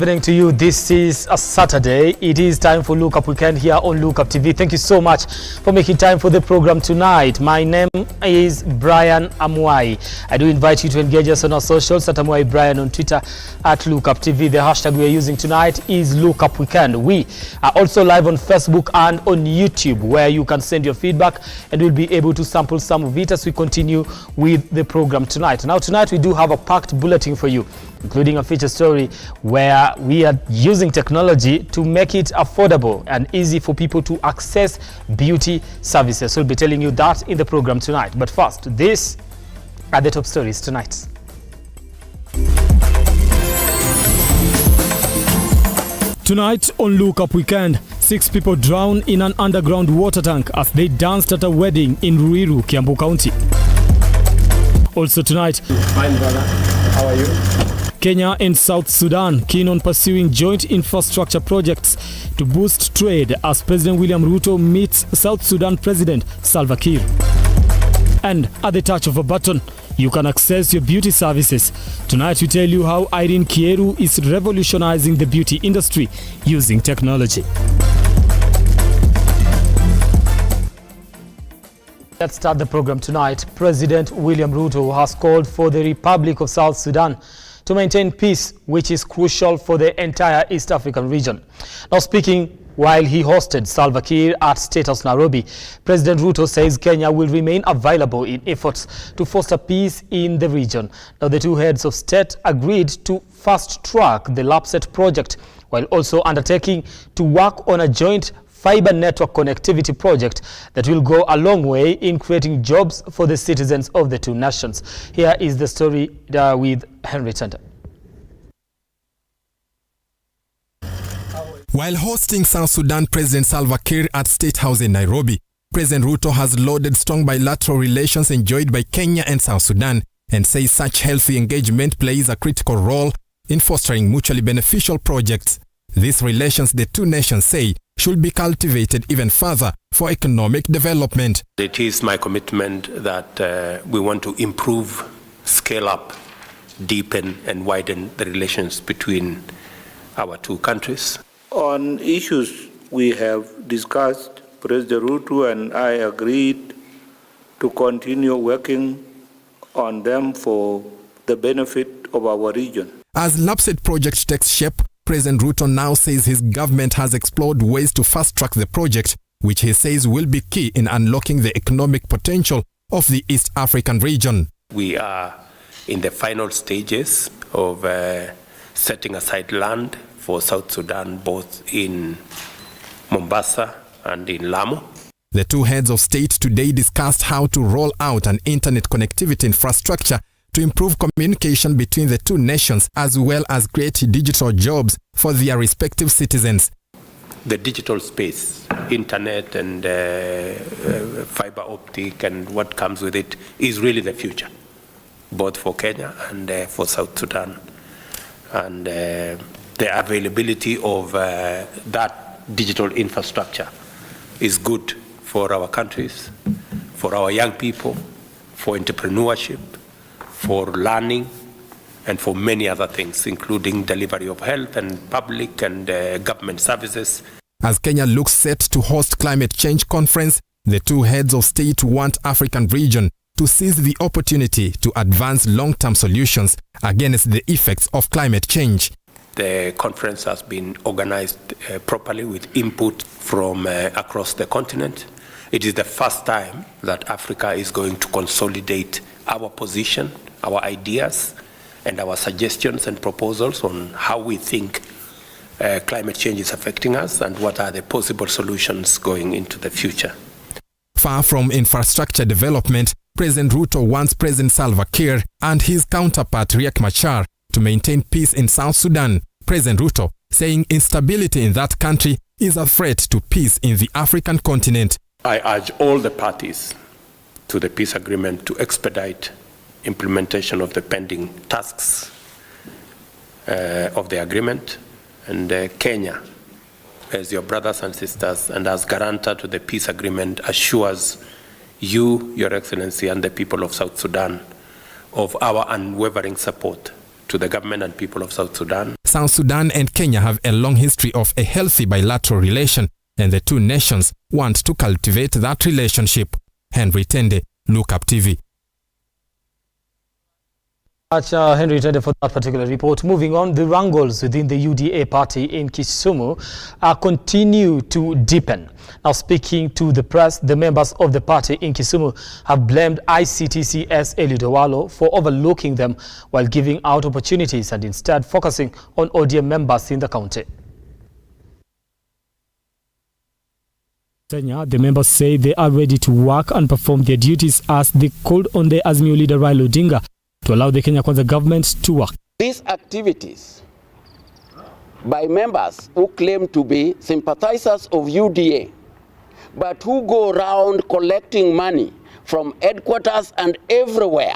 Good evening to you. This is a Saturday. It is time for Look Up Weekend here on Lookuptv. Thank you so much for making time for the program tonight. My name is Brian Amuai. I do invite you to engage us on our socials at Amuai Brian on Twitter, at Lookuptv. The hashtag we are using tonight is Look Up Weekend. We are also live on Facebook and on YouTube, where you can send your feedback and we'll be able to sample some of it as we continue with the program tonight. Now tonight we do have a packed bulletin for you, including a feature story where we are using technology to make it affordable and easy for people to access beauty services. So we'll be telling you that in the program tonight. But first, these are the top stories tonight. Tonight on Look Up Weekend, 6 people drowned in an underground water tank as they danced at a wedding in Ruiru, Kiambu County. Also tonight, fine brother, how are you? Kenya and South Sudan keen on pursuing joint infrastructure projects to boost trade as President William Ruto meets South Sudan President Salva Kiir. And at the touch of a button, you can access your beauty services. Tonight we tell you how Irene Kieru is revolutionizing the beauty industry using technology. Let's start the program tonight. President William Ruto has called for the Republic of South Sudan to maintain peace, which is crucial for the entire East African region. Now speaking while he hosted Salva Kiir at State House Nairobi, President Ruto says Kenya will remain available in efforts to foster peace in the region. Now the two heads of state agreed to fast-track the LAPSSET project while also undertaking to work on a joint fiber network connectivity project that will go a long way in creating jobs for the citizens of the two nations. Here is the story with Henry Tender. While hosting South Sudan President Salva Kiir at State House in Nairobi, President Ruto has lauded strong bilateral relations enjoyed by Kenya and South Sudan and says such healthy engagement plays a critical role in fostering mutually beneficial projects. These relations, the two nations say, should be cultivated even further for economic development. It is my commitment that we want to improve, scale up, deepen and widen the relations between our two countries. On issues we have discussed, President Ruto and I agreed to continue working on them for the benefit of our region. As LAPSSET project takes shape, President Ruto now says his government has explored ways to fast-track the project, which he says will be key in unlocking the economic potential of the East African region. We are in the final stages of setting aside land for South Sudan, both in Mombasa and in Lamu. The two heads of state today discussed how to roll out an internet connectivity infrastructure to improve communication between the two nations as well as create digital jobs for their respective citizens. The digital space, internet and fiber optic and what comes with it is really the future, both for Kenya and for South Sudan. And the availability of that digital infrastructure is good for our countries, for our young people, for entrepreneurship, for learning, and for many other things, including delivery of health and public and government services. As Kenya looks set to host climate change conference, the two heads of state want African region to seize the opportunity to advance long-term solutions against the effects of climate change. The conference has been organized properly with input from across the continent. It is the first time that Africa is going to consolidate our position, our ideas, and our suggestions and proposals on how we think climate change is affecting us and what are the possible solutions going into the future. Far from infrastructure development, President Ruto wants President Salva Kiir and his counterpart Riek Machar to maintain peace in South Sudan. President Ruto saying instability in that country is a threat to peace in the African continent. I urge all the parties to the peace agreement to expedite implementation of the pending tasks of the agreement, and Kenya, as your brothers and sisters and as guarantor to the peace agreement, assures you, Your Excellency, and the people of South Sudan of our unwavering support to the government and people of South Sudan. South Sudan and Kenya have a long history of a healthy bilateral relation, and the two nations want to cultivate that relationship. Henry Tende, Lookuptv. Henry Tende for that particular report. Moving on, the wrangles within the UDA party in Kisumu continue to deepen. Now, speaking to the press, the members of the party in Kisumu have blamed ICTC's Eliud Owalo for overlooking them while giving out opportunities and instead focusing on ODM members in the county. The members say they are ready to work and perform their duties as they called on the Azimio leader Raila Odinga to allow the Kenya Kwanza government to work. These activities by members who claim to be sympathizers of UDA, but who go around collecting money from headquarters and everywhere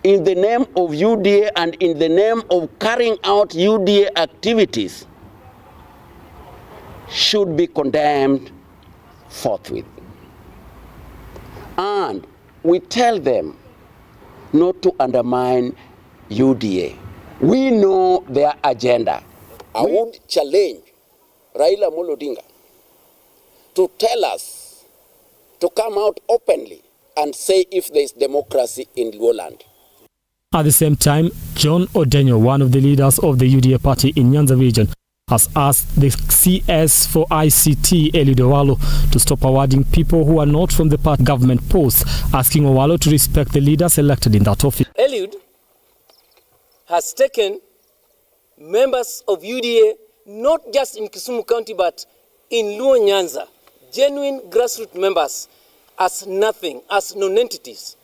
in the name of UDA and in the name of carrying out UDA activities, should be condemned forthwith. And we tell them not to undermine UDA. We know their agenda. I would challenge Raila Odinga to tell us, to come out openly and say if there is democracy in Luoland. At the same time, John Odenyo, one of the leaders of the UDA party in Nyanza region, has asked the CS for ICT, Eliud Owalo, to stop awarding people who are not from the party government posts, asking Owalo to respect the leaders elected in that office. Eliud has taken members of UDA, not just in Kisumu County, but in Luo Nyanza, genuine grassroots members, as nothing, as non-entities.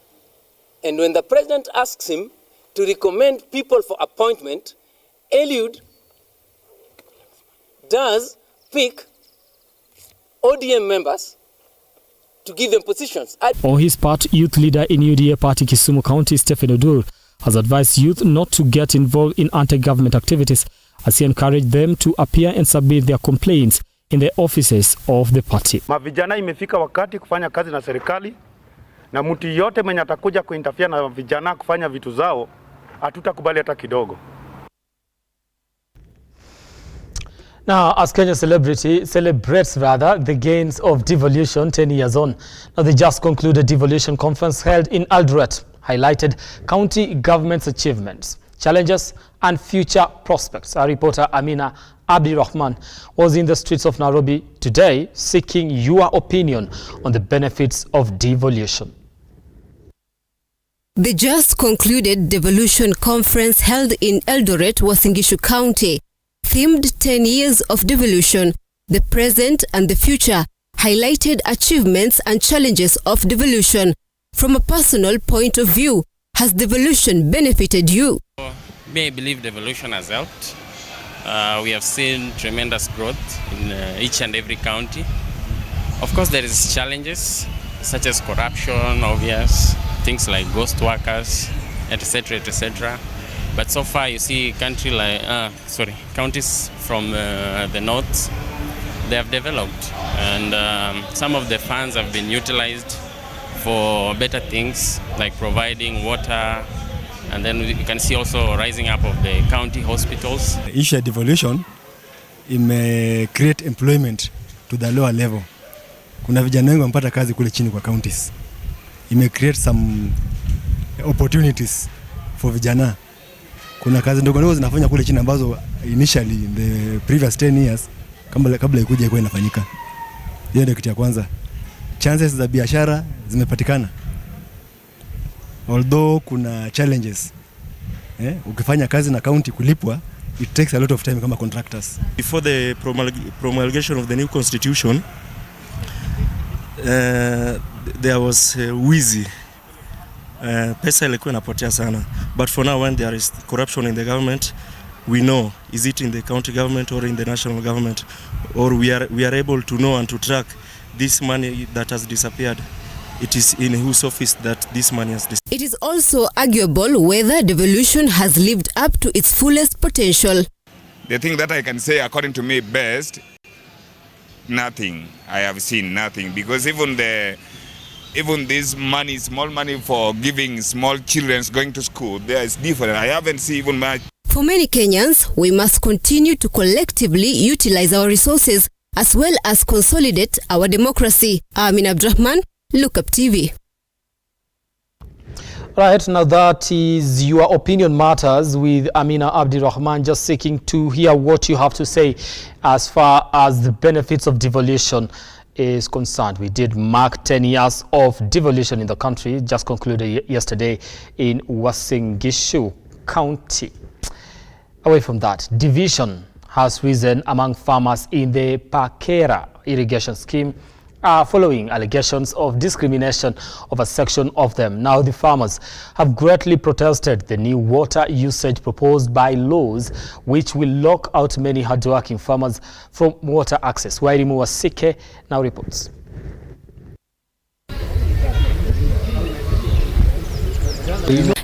And when the president asks him to recommend people for appointment, Eliud does pick ODM members to give them positions. On his part, youth leader in UDA party Kisumu County, Stephen Odur, has advised youth not to get involved in anti-government activities, as he encouraged them to appear and submit their complaints in the offices of the party. Mavijana imefika wakati kufanya kazi na serikali, na mtu yote mwenye atakuja kuinterfere na vijana kufanya vitu zao, hatutakubali hata kidogo. Now, as Kenya celebrates the gains of devolution 10 years on. Now, the just concluded devolution conference held in Eldoret highlighted county government's achievements, challenges and future prospects. Our reporter Amina Abdirahman was in the streets of Nairobi today seeking your opinion on the benefits of devolution. The just concluded devolution conference held in Eldoret, Uasin Gishu County, themed 10 years of devolution, the present and the future, highlighted achievements and challenges of devolution. From a personal point of view, has devolution benefited you? I believe devolution has helped. We have seen tremendous growth in each and every county. Of course, there is challenges such as corruption, obvious, things like ghost workers, etc., etc. But so far, you see counties from the north, they have developed, and some of the funds have been utilized for better things like providing water, and then you can see also rising up of the county hospitals. The issue of devolution may create employment to the lower level. Kuna vijana wengi wamepata kazi kule chini kwa counties. It may create some opportunities for vijana. Kuna kazi ndogo ndogo zinafanya kule chini ambazo initially in the previous 10 years kabla ikuja ikuwa inafanyika. Hiyo ndio kitu ya kwanza. Chances za biashara zimepatikana. Although kuna challenges. Ukifanya kazi na county kulipwa, it takes a lot of time kama contractors. Before the promulgation of the new constitution, there was wizi. Pesa ilikuwa inapotea sana. But for now, when there is corruption in the government, we know, is it in the county government or in the national government, or we are able to know and to track this money that has disappeared. It is in whose office that this money has disappeared. It is also arguable whether devolution has lived up to its fullest potential. The thing that I can say, according to me, best, nothing. I have seen nothing, because even this money, small money for giving small children going to school, there is different. I haven't seen even much. For many Kenyans, we must continue to collectively utilize our resources as well as consolidate our democracy. Amin Abdurrahman, Lookuptv. Right, now that is Your Opinion Matters with Amina Abdirahman, just seeking to hear what you have to say as far as the benefits of devolution is concerned. We did mark 10 years of devolution in the country, just concluded yesterday in Uasin Gishu County. Away from that, division has risen among farmers in the Pakera irrigation scheme following allegations of discrimination of a section of them. Now the farmers have greatly protested the new water usage proposed by laws, which will lock out many hardworking farmers from water access. Wairimu Wasike now reports.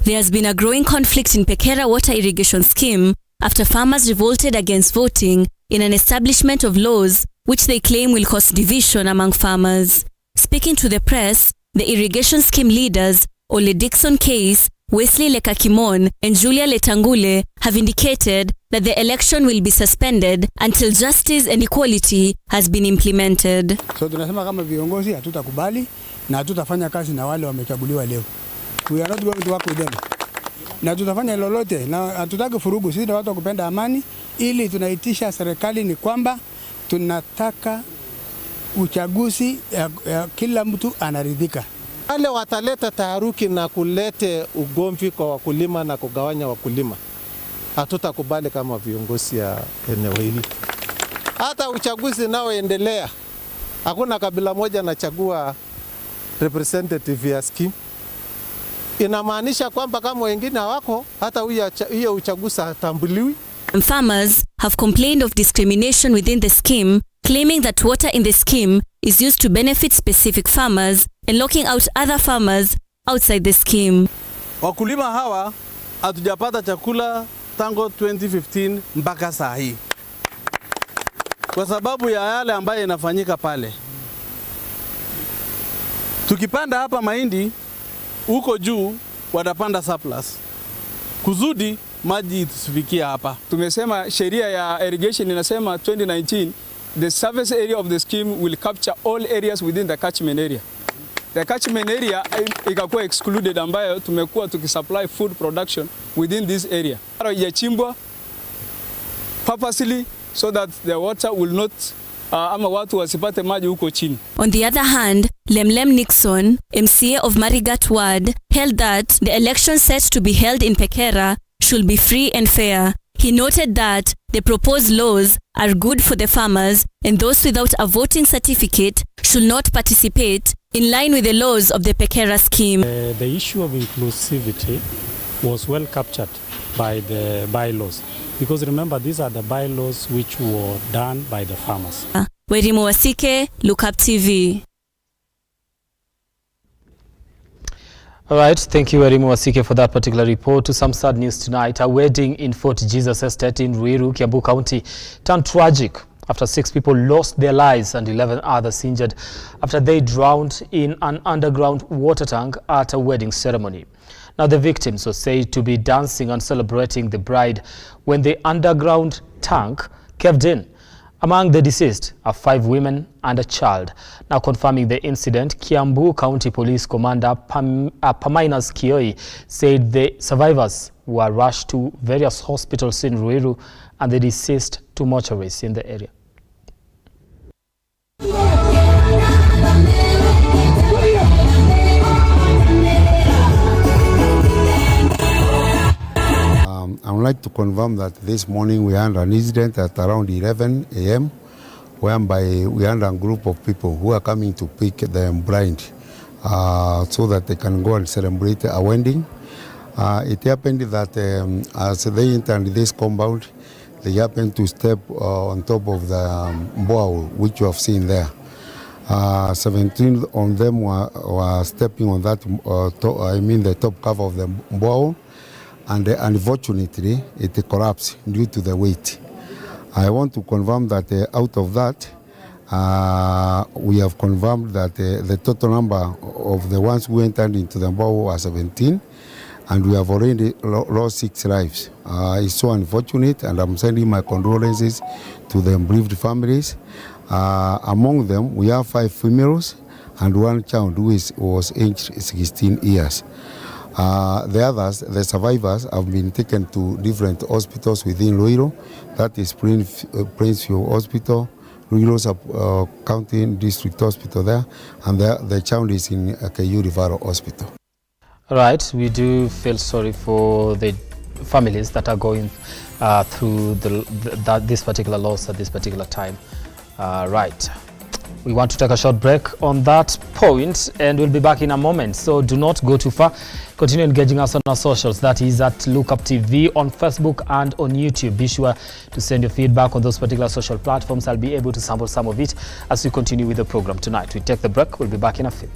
There has been a growing conflict in Pakera water irrigation scheme after farmers revolted against voting in an establishment of laws which they claim will cause division among farmers. Speaking to the press, the irrigation scheme leaders Ole Dixon Case, Wesley Lekakimon and Julia Letangule have indicated that the election will be suspended until justice and equality has been implemented. So tunasema kama viongozi hatutakubali na hatutafanya kazi na wale wamechaguliwa leo. We are not going to work with them. Na tutafanya lolote na hatutaki furugu, sisi watu kupenda amani, ili tunaitisha serikali ni kwamba tunataka uchaguzi ya kila mtu anaridhika. Wale wataleta taharuki na kulete ugomvi kwa wakulima na kugawanya wakulima, hatutakubali kama viongozi ya eneo hili. Hata uchaguzi nao endelea, hakuna kabila moja anachagua representative ya scheme. Inamaanisha kwamba kama wengine hawako, hata hiyo uchaguzi hatambuliwi. Farmers have complained of discrimination within the scheme, claiming that water in the scheme is used to benefit specific farmers and locking out other farmers outside the scheme. Wakulima hawa hatujapata chakula tangu 2015 mpaka saa hii, kwa sababu ya yale ambayo inafanyika pale. Tukipanda hapa mahindi, huko juu watapanda surplus kuzudi maji tusifikia hapa. Tumesema sheria ya irrigation inasema 2019 the surface area of the scheme will capture all areas within the catchment area. The catchment area ikakuwa excluded, ambayo tumekuwa tukisupply food production within this area. Yachimbwa purposely so that the water will not ama watu wasipate maji huko chini. On the other hand, Lemlem Nixon, MCA of Marigat Ward, held that the election set to be held in Pakera should be free and fair. He noted that the proposed laws are good for the farmers and those without a voting certificate should not participate, in line with the laws of the Pakera scheme. The issue of inclusivity was well captured by the bylaws, because remember, these are the bylaws which were done by the farmers. Wairimu Wasike, Lookuptv. All right, thank you very much, Wasike, for that particular report. To some sad news tonight, a wedding in Fort Jesus Estate in Ruiru, Kiambu County turned tragic after 6 people lost their lives and 11 others injured after they drowned in an underground water tank at a wedding ceremony. Now, the victims were said to be dancing and celebrating the bride when the underground tank caved in. Among the deceased are 5 women and a child. Now, confirming the incident, Kiambu County Police Commander Paminas Kioi said the survivors were rushed to various hospitals in Ruiru and the deceased to mortuaries in the area. I would like to confirm that this morning we had an incident at around 11 a.m. whereby we had a group of people who are coming to pick the bride so that they can go and celebrate a wedding. It happened that as they entered this compound, they happened to step on top of the bowl, which you have seen there. 17 of them were stepping on that, the top cover of the bowl. And unfortunately, it collapsed due to the weight. I want to confirm that out of that, we have confirmed that the total number of the ones who entered into the bowl was 17, and we have already lost 6 lives. It's so unfortunate, and I'm sending my condolences to the bereaved families. Among them, we have 5 females and 1 child who was aged 16 years. The others, the survivors, have been taken to different hospitals within Loiro. That is Princeville Hospital, Loiro County District Hospital there, and the child is in Kayuri Referral Hospital. Right, we do feel sorry for the families that are going through this particular loss at this particular time. Right. We want to take a short break on that point, and we'll be back in a moment. So do not go too far. Continue engaging us on our socials. That is at Lookuptv on Facebook and on YouTube. Be sure to send your feedback on those particular social platforms. I'll be able to sample some of it as we continue with the program tonight. We take the break. We'll be back in a few.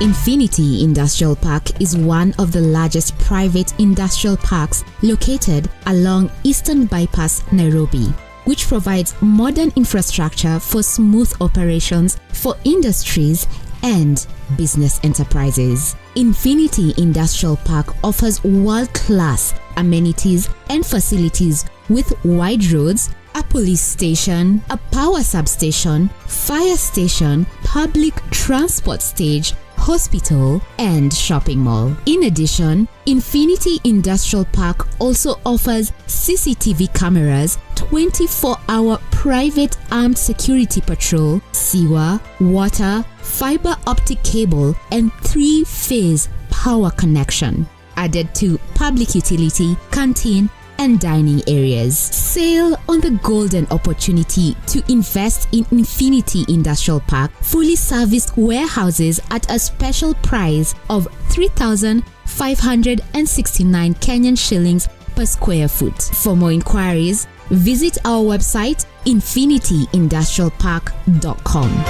Infinity Industrial Park is one of the largest private industrial parks located along Eastern Bypass, Nairobi, which provides modern infrastructure for smooth operations for industries and business enterprises. Infinity Industrial Park offers world-class amenities and facilities with wide roads, a police station, a power substation, fire station, public transport stage, hospital, and shopping mall. In addition, Infinity Industrial Park also offers CCTV cameras, 24-hour private armed security patrol, sewer, water, fiber optic cable, and 3-phase power connection, added to public utility, canteen, and dining areas. Sail on the golden opportunity to invest in Infinity Industrial Park, fully serviced warehouses at a special price of 3,569 Kenyan shillings per square foot. For more inquiries, visit our website infinityindustrialpark.com.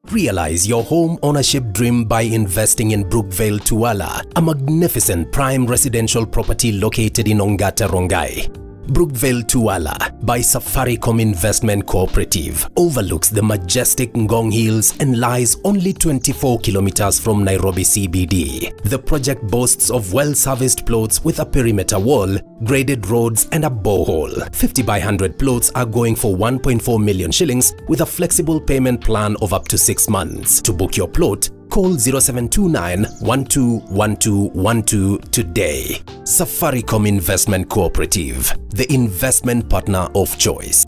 Realize your home ownership dream by investing in Brookvale Tuala, a magnificent prime residential property located in Ongata, Rongai. Brookvale Tuala by Safaricom Investment Cooperative overlooks the majestic Ngong Hills and lies only 24 kilometers from Nairobi CBD. The project boasts of well-serviced plots with a perimeter wall, graded roads and a borehole. 50 by 100 plots are going for 1.4 million shillings with a flexible payment plan of up to 6 months. To book your plot, call 0729 121212 today. Safaricom Investment Cooperative, the investment partner of choice.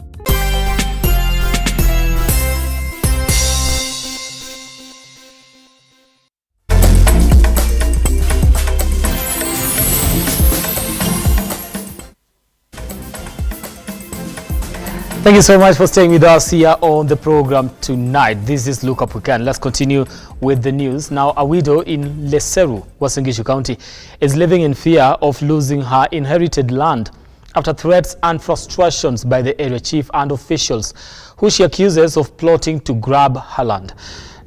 Thank you so much for staying with us here on the program tonight. This is Look Up We Can. Let's continue with the news. Now, a widow in Leseru, Uasin Gishu County, is living in fear of losing her inherited land after threats and frustrations by the area chief and officials who she accuses of plotting to grab her land.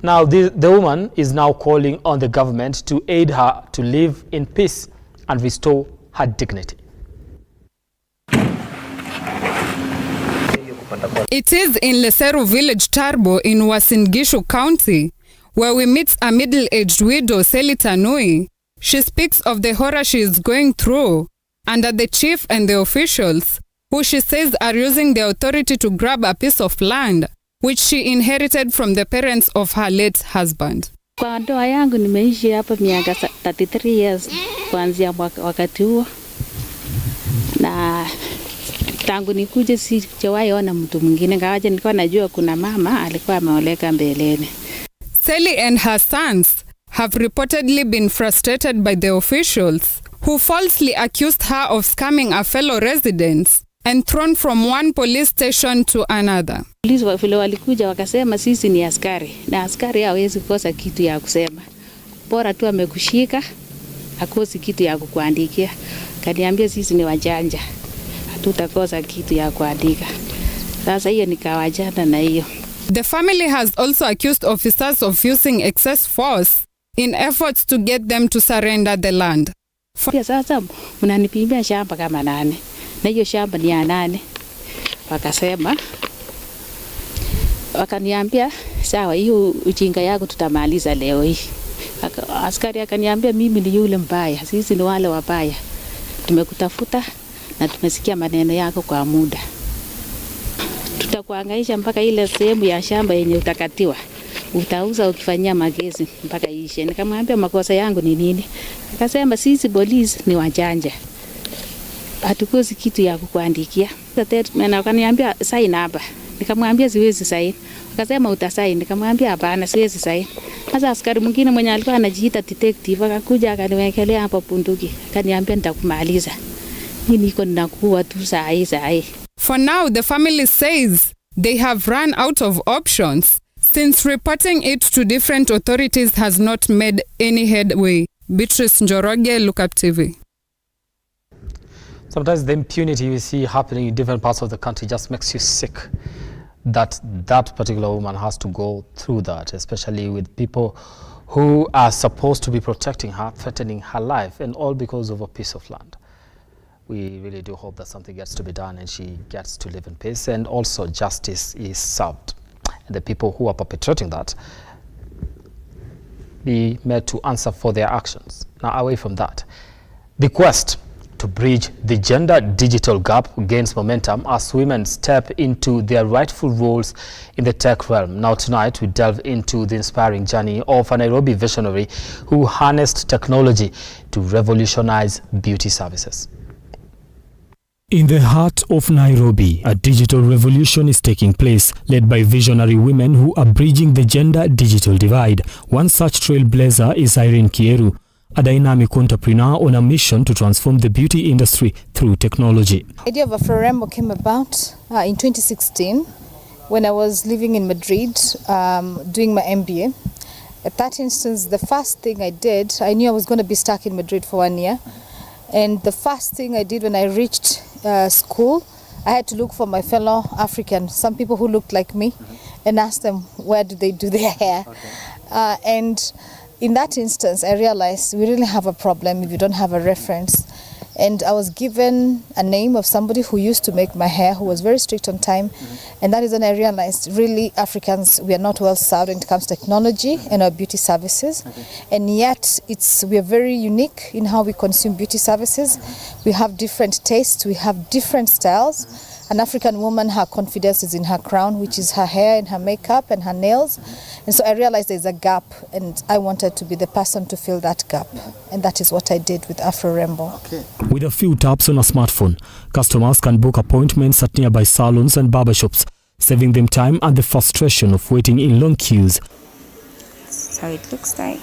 Now, the woman is now calling on the government to aid her to live in peace and restore her dignity. It is in Leseru village Tarbo in Uasin Gishu County where we meet a middle-aged widow, Seli Tanui. She speaks of the horror she is going through under the chief and the officials who she says are using the authority to grab a piece of land which she inherited from the parents of her late husband. Kwa ndoa yangu nimeishi hapa miaka 33 years kuanzia wakati huo, na tangu nikuje sijawahi ona mtu mwingine, ngawaje nilikuwa najua kuna mama alikuwa ameoleka mbeleni. Sally and her sons have reportedly been frustrated by the officials who falsely accused her of scamming a fellow resident and thrown from one police station to another. Polisi wale walikuja wakasema sisi ni askari, na askari hawezi kosa kitu ya kusema. Bora tu amekushika, hakosi kitu ya kukuandikia. Kaniambia sisi ni wajanja, hatutakosa kitu ya kuandika. Sasa hiyo nikawajana na hiyo. The family has also accused officers of using excess force in efforts to get them to surrender the land. Sasa mnanipimia shamba kama 8 na hiyo shamba ni ya 8. Wakasema, wakaniambia sawa, hiyo ujinga yako tutamaliza leo hii. Askari akaniambia mimi ni yule mbaya, sisi ni wale wabaya. Tumekutafuta na tumesikia maneno yako kwa muda. Tutakuangaisha mpaka ile sehemu ya shamba yenye utakatiwa. Utauza ukifanyia magezi mpaka ishe. Nikamwambia makosa yangu ni nini? Akasema sisi polisi ni wajanja, hatukosi kitu ya kukuandikia. Na akaniambia sign hapa. Nikamwambia siwezi sign. Akasema utasign. Nikamwambia hapana, siwezi sign. Sasa askari mwingine mwenye alikuwa anajiita detective akakuja akaniwekelea hapo bunduki. Akaniambia nitakumaliza. Mimi niko ninakuwa tu saa hii. For now, the family says they have run out of options since reporting it to different authorities has not made any headway. Beatrice Njoroge, Lookuptv. Sometimes the impunity you see happening in different parts of the country just makes you sick that that particular woman has to go through that, especially with people who are supposed to be protecting her, threatening her life, and all because of a piece of land. We really do hope that something gets to be done and she gets to live in peace, and also justice is served. And the people who are perpetrating that be made to answer for their actions. Now, away from that, the quest to bridge the gender digital gap gains momentum as women step into their rightful roles in the tech realm. Now tonight, we delve into the inspiring journey of a Nairobi visionary who harnessed technology to revolutionize beauty services. In the heart of Nairobi, a digital revolution is taking place, led by visionary women who are bridging the gender-digital divide. One such trailblazer is Irene Kieru, a dynamic entrepreneur on a mission to transform the beauty industry through technology. The idea of Afrorembo came about in 2016 when I was living in Madrid doing my MBA. At that instance, the first thing I did, I knew I was going to be stuck in Madrid for 1 year. And the first thing I did when I reached school, I had to look for my fellow Africans, some people who looked like me, and ask them where do they do their hair. And in that instance, I realized we really have a problem if you don't have a reference. And I was given a name of somebody who used to make my hair, who was very strict on time. And that is when I realized really Africans, we are not well served when it comes to technology and our beauty services. And yet we are very unique in how we consume beauty services. We have different tastes, we have different styles. An African woman, her confidence is in her crown, which is her hair and her makeup and her nails. And so I realized there's a gap, and I wanted to be the person to fill that gap. And that is what I did with Afrorembo. Okay. With a few taps on a smartphone, customers can book appointments at nearby salons and barbershops, saving them time and the frustration of waiting in long queues. That's how it looks like.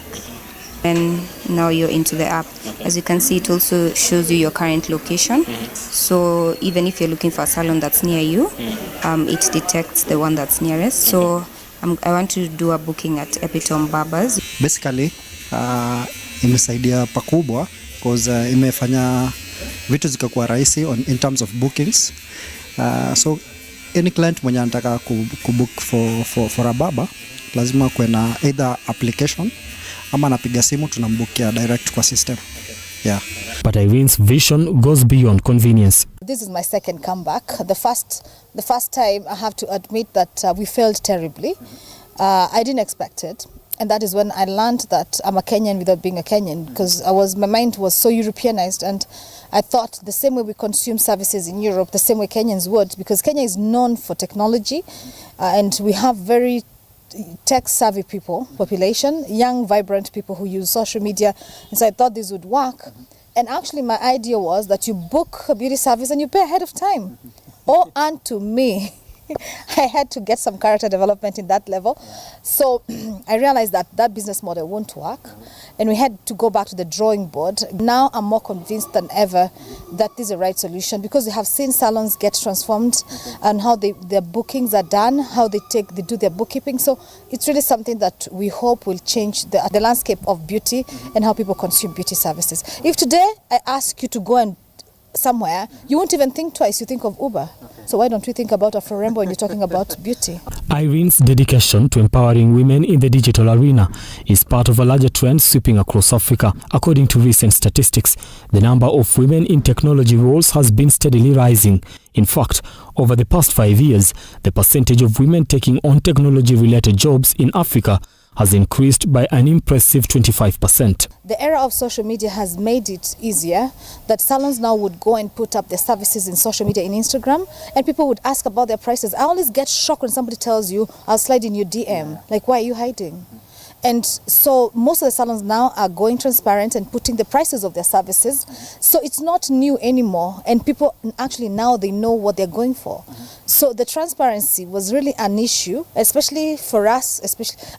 And now you're into the app. As you can see, it also shows you your current location. So even if you're looking for a salon that's near you, it detects the one that's nearest. So I want to do a booking at Epitome Barbers. Basically, imesaidia pakubwa because imefanya vitu zikakuwa rahisi in terms of bookings. So any client mwenye anataka kubook for a barber, lazima kuwe na either application ama napiga simu tunambukia direct kwa system. Yeah. But Irene's vision goes beyond convenience. This is my second comeback. The first time I have to admit that we failed terribly. I didn't expect it. And that is when I learned that I'm a Kenyan without being a Kenyan, because my mind was so Europeanized, and I thought the same way we consume services in Europe, the same way Kenyans would, because Kenya is known for technology, and we have very tech-savvy population, young, vibrant people who use social media. And so I thought this would work. And actually my idea was that you book a beauty service and you pay ahead of time. Oh, and to me, I had to get some character development in that level. So I realized that business model won't work. And we had to go back to the drawing board. Now I'm more convinced than ever that this is the right solution, because we have seen salons get transformed and how their bookings are done, how they do their bookkeeping. So it's really something that we hope will change the landscape of beauty and how people consume beauty services. If today I ask you to go and somewhere, you won't even think twice, you think of Uber. So why don't we think about Afro-Rembo when you're talking about beauty? Irene's dedication to empowering women in the digital arena is part of a larger trend sweeping across Africa. According to recent statistics, the number of women in technology roles has been steadily rising. In fact, over the past 5 years, the percentage of women taking on technology-related jobs in Africa has increased by an impressive 25%. The era of social media has made it easier that salons now would go and put up their services in social media, in Instagram, and people would ask about their prices. I always get shocked when somebody tells you, I'll slide in your DM. Like, why are you hiding? And so most of the salons now are going transparent and putting the prices of their services. So it's not new anymore. And people actually now they know what they're going for. So the transparency was really an issue, especially for us,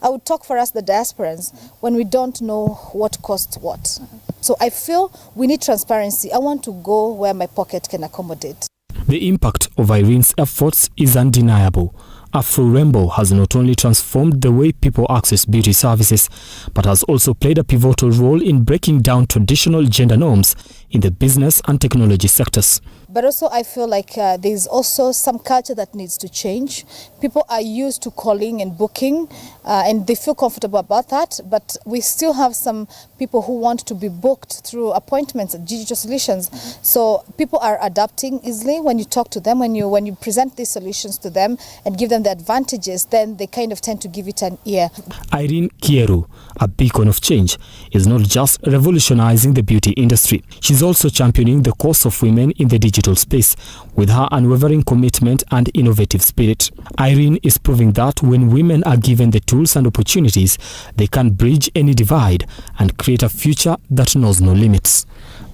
I would talk for us, the diasporans, when we don't know what costs what. So I feel we need transparency. I want to go where my pocket can accommodate. The impact of Irene's efforts is undeniable. Afro-Rembo has not only transformed the way people access beauty services, but has also played a pivotal role in breaking down traditional gender norms in the business and technology sectors. But also I feel like there's also some culture that needs to change. People are used to calling and booking and they feel comfortable about that, but we still have some people who want to be booked through appointments and digital solutions. So people are adapting easily when you talk to them, when you present these solutions to them and give them the advantages, then they kind of tend to give it an ear. Irene Kieru, a beacon of change, is not just revolutionizing the beauty industry. She's also championing the cause of women in the digital space with her unwavering commitment and innovative spirit. Irene is proving that when women are given the tools and opportunities, they can bridge any divide and create a future that knows no limits.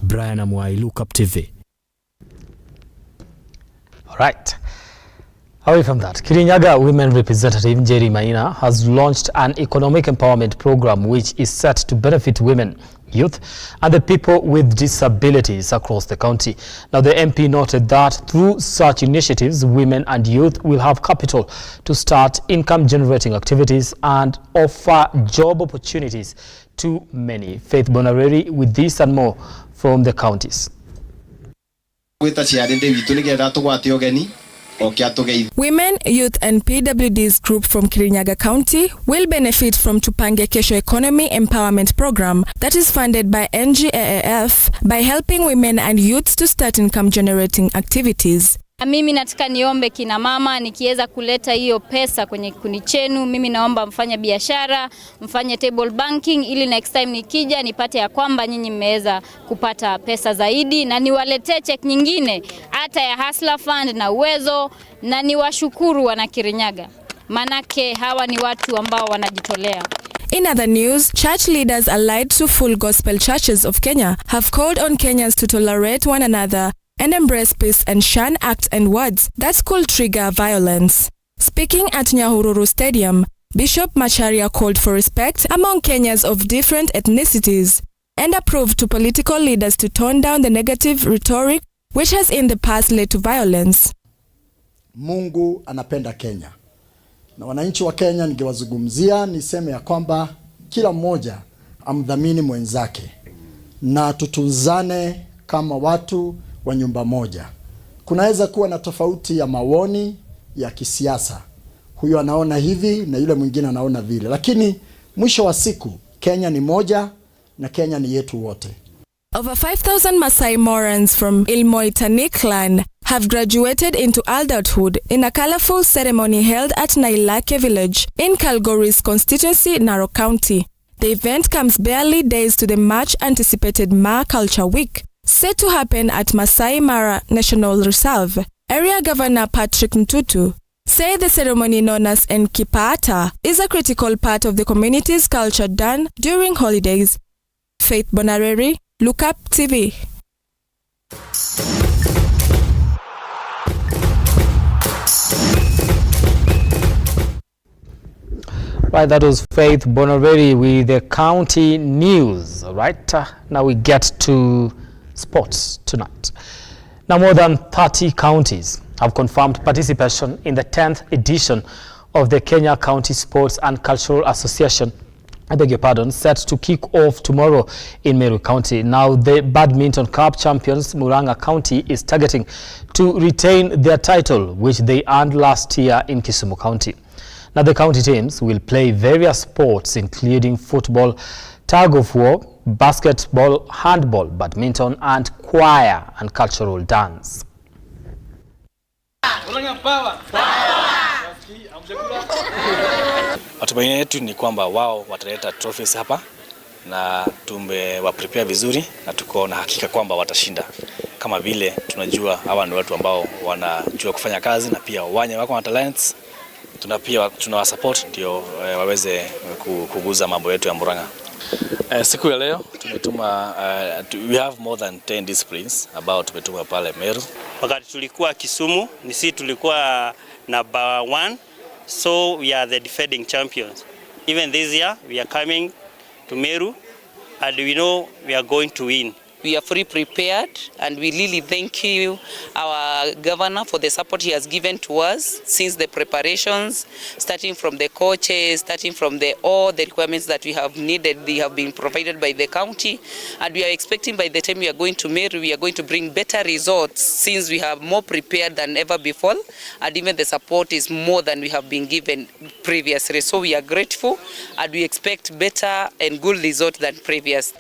Brian Amwai, Lookuptv. All right. Away from that, Kirinyaga Women Representative Jerry Maina has launched an economic empowerment program which is set to benefit women, youth and the people with disabilities across the county. Now, the MP noted that through such initiatives, women and youth will have capital to start income-generating activities and offer job opportunities to many. Faith Bonareri with this and more from the counties. Women, youth and PWDs group from Kirinyaga County will benefit from Tupange Kesho Economy Empowerment Program that is funded by NGAAF by helping women and youths to start income generating activities. Mimi nataka niombe kina mama nikiweza kuleta hiyo pesa kwenye kikundi chenu, mimi naomba mfanye biashara, mfanye table banking ili next time nikija nipate ya kwamba nyinyi mmeweza kupata pesa zaidi na niwaletee check nyingine hata ya Hustler Fund na Uwezo, na niwashukuru wana Kirinyaga. Manake hawa ni watu ambao wanajitolea. In other news, church leaders allied to Full Gospel Churches of Kenya have called on Kenyans to tolerate one another and embrace peace and shun acts and words that could trigger violence. Speaking at Nyahururu Stadium, Bishop Macharia called for respect among Kenyans of different ethnicities and approved to political leaders to tone down the negative rhetoric which has in the past led to violence. Mungu anapenda Kenya. Na wananchi wa Kenya ningewazungumzia niseme ya kwamba kila mmoja amdhamini mwenzake na tutunzane kama watu wa nyumba moja. Kunaweza kuwa na tofauti ya maoni ya kisiasa. Huyu anaona hivi na yule mwingine anaona vile. Lakini mwisho wa siku Kenya ni moja na Kenya ni yetu wote. Over 5,000 Maasai Morans from Ilmoitani clan have graduated into adulthood in a colorful ceremony held at Nailake village in Kalgoris constituency, Narok County. The event comes barely days to the much anticipated Ma Culture Week, set to happen at Masai Mara National Reserve. Area Governor Patrick Ntutu said the ceremony known as Enkipata is a critical part of the community's culture done during holidays. Faith Bonareri, Lookuptv. Right, that was Faith Bonareri with the county news. All right, now we get to sports tonight. Now, more than 30 counties have confirmed participation in the 10th edition of the Kenya County Sports and Cultural Association set to kick off tomorrow in Meru County. Now, the Badminton Cup champions Murang'a County is targeting to retain their title, which they earned last year in Kisumu County. Now, the county teams will play various sports, including football, tug of war, basketball, handball, badminton, and choir and cultural dance. Matumaini yetu ni kwamba wao wataleta trophies hapa na tumewaprepare vizuri na tuko na hakika kwamba watashinda. Kama vile tunajua hawa ni watu ambao wanajua kufanya kazi na pia wako na talents. Tunawasupport ndio waweze kuguza mambo yetu ya Murang'a. Siku ya leo tumetuma we have more than 10 disciplines ambao tumetuma pale Meru. Wakati tulikuwa Kisumu, sisi tulikuwa number 1, so we are the defending champions. Even this year we are coming to Meru and we know we are going to win. We are fully prepared and we really thank you, our governor, for the support he has given to us since the preparations, starting from the coaches, starting from all the requirements that we have needed, they have been provided by the county. And we are expecting by the time we are going to Meru, we are going to bring better results since we have more prepared than ever before. And even the support is more than we have been given previously. So we are grateful and we expect better and good results than previous.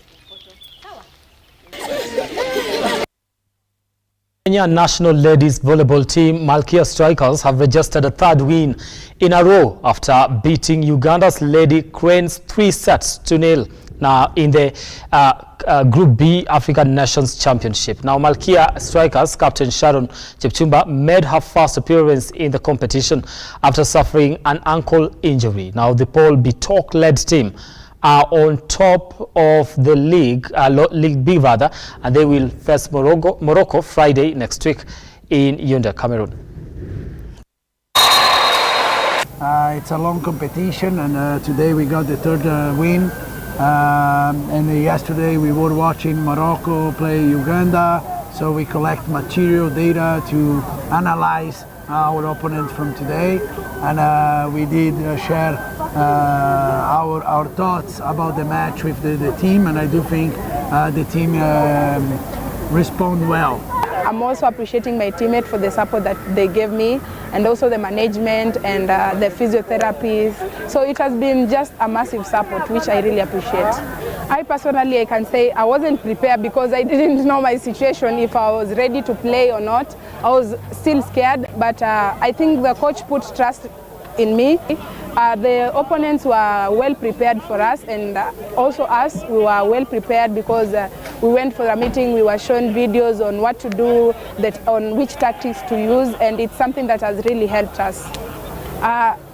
Kenya national ladies volleyball team Malkia Strikers have registered a third win in a row after beating Uganda's Lady Cranes 3-0 now in the Group B African Nations Championship. Now, Malkia Strikers captain Sharon Chepchumba made her first appearance in the competition after suffering an ankle injury. Now, the Paul Bitok-led team are on top of the league, League B rather, and they will face Morocco Friday next week in Yaoundé, Cameroon. It's a long competition, and today we got the third win. And yesterday we were watching Morocco play Uganda, so we collect material data to analyze our opponents from today, and we did share our thoughts about the match with the team, and I do think the team respond well. I'm also appreciating my teammate for the support that they gave me, and also the management and the physiotherapists. So it has been just a massive support, which I really appreciate. I personally, I can say I wasn't prepared because I didn't know my situation, if I was ready to play or not. I was still scared, but I think the coach put trust in me. The opponents were well prepared for us, and also us, we were well prepared because we went for a meeting, we were shown videos on what to do, on which tactics to use, and it's something that has really helped us.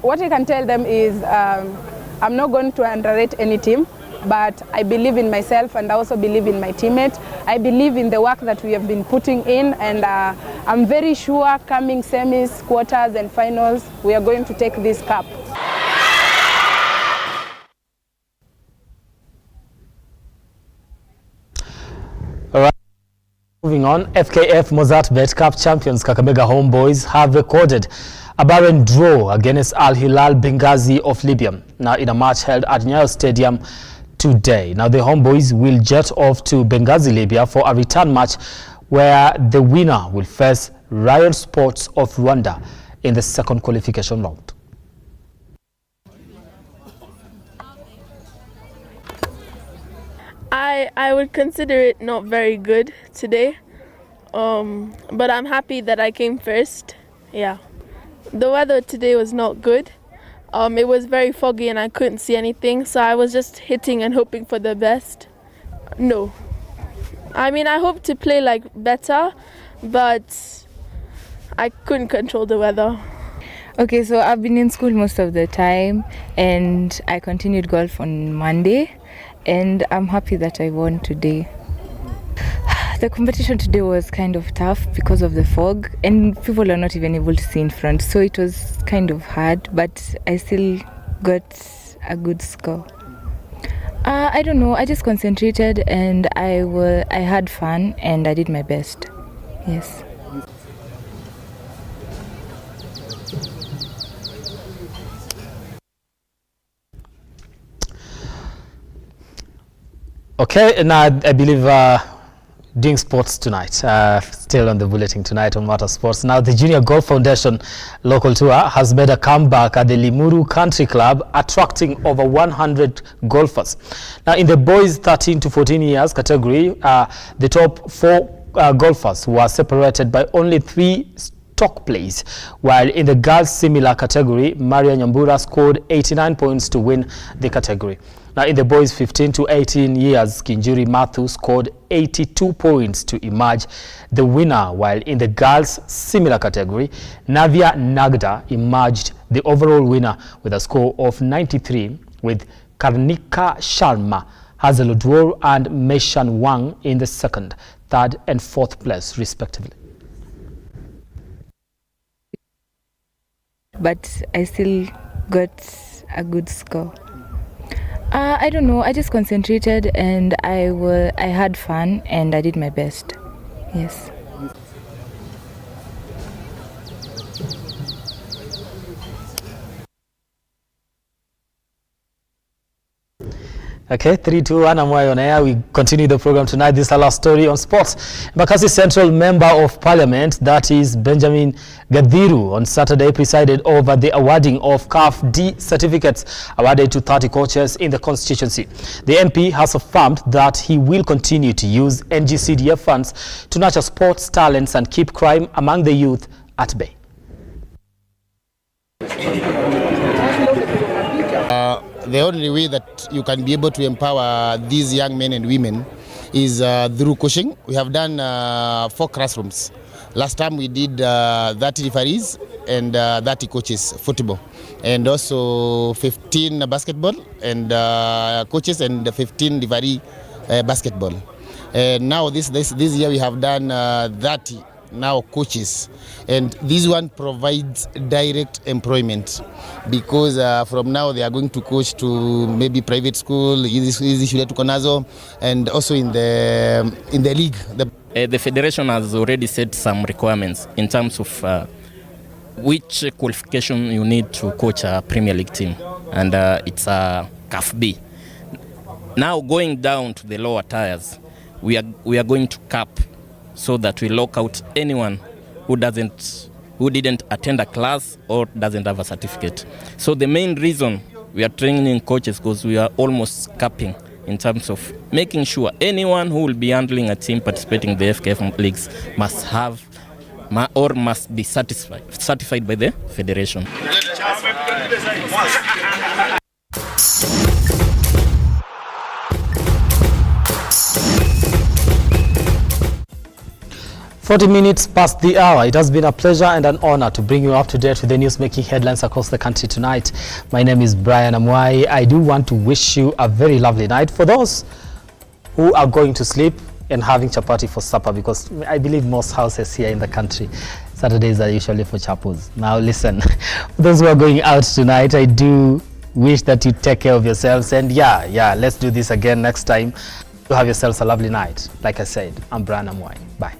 What I can tell them is I'm not going to underrate any team, but I believe in myself and I also believe in my teammates. I believe in the work that we have been putting in, and I'm very sure coming semis, quarters and finals, we are going to take this cup. All right. Moving on, FKF Mozart Bet Cup champions Kakamega Homeboys have recorded a barren draw against Al Hilal Benghazi of Libya, now in a match held at Nyayo Stadium today. Now the Homeboys will jet off to Benghazi, Libya for a return match where the winner will face Rayon Sports of Rwanda in the second qualification round. I would consider it not very good today, but I'm happy that I came first. Yeah, the weather today was not good. It was very foggy and I couldn't see anything, so I was just hitting and hoping for the best. No, I mean I hope to play like better, but I couldn't control the weather. Okay, so I've been in school most of the time, and I continued golf on Monday, and I'm happy that I won today. The competition today was kind of tough because of the fog, and people are not even able to see in front, so it was kind of hard, but I still got a good score. I don't know, I just concentrated and I had fun and I did my best. Yes. Okay, now I believe doing sports tonight, still on the bulletin tonight on Matter Sports. Now the Junior Golf Foundation local tour has made a comeback at the Limuru Country Club, attracting over 100 golfers. Now in the boys 13 to 14 years category, the top 4 golfers were separated by only 3 stock plays, while in the girls similar category, Maria Nyambura scored 89 points to win the category. Now in the boys 15 to 18 years, Kinjuri Mathu scored 82 points to emerge the winner, while in the girls similar category, Navya Nagda emerged the overall winner with a score of 93, with Karnika Sharma, Hazel Odwor and Meshan Wang in the 2nd, 3rd and 4th place respectively. But I still got a good score. I don't know, I just concentrated and I had fun and I did my best. Yes. Okay, 3, 2, 1, Amwai on air. We continue the program tonight. This is our last story on sports. Mbakasi Central Member of Parliament, that is Benjamin Gadhiru, on Saturday presided over the awarding of CAF D certificates awarded to 30 coaches in the constituency. The MP has affirmed that he will continue to use NGCDF funds to nurture sports talents and keep crime among the youth at bay. The only way that you can be able to empower these young men and women is through coaching. We have done 4 classrooms. Last time we did 30 referees and 30 coaches football, and also 15 basketball and coaches and 15 referee basketball. And now this year we have done 30 now coaches, and this one provides direct employment, because from now they are going to coach to maybe private school, Easy Shule to Konazo, and also in the league. The federation has already set some requirements in terms of which qualification you need to coach a Premier League team, and it's a CAF B. Now going down to the lower tiers, we are going to cap, so that we lock out anyone who didn't attend a class or doesn't have a certificate. So the main reason we are training coaches, because we are almost capping in terms of making sure anyone who will be handling a team participating in the FKF leagues must have or must be certified by the federation. 40 minutes past the hour. It has been a pleasure and an honor to bring you up to date with the news making headlines across the country tonight. My name is Brian Amwai. I do want to wish you a very lovely night. For those who are going to sleep and having chapati for supper, because I believe most houses here in the country, Saturdays are usually for chapos. Now listen, for those who are going out tonight, I do wish that you take care of yourselves, and yeah, let's do this again next time. You have yourselves a lovely night. Like I said, I'm Brian Amwai. Bye.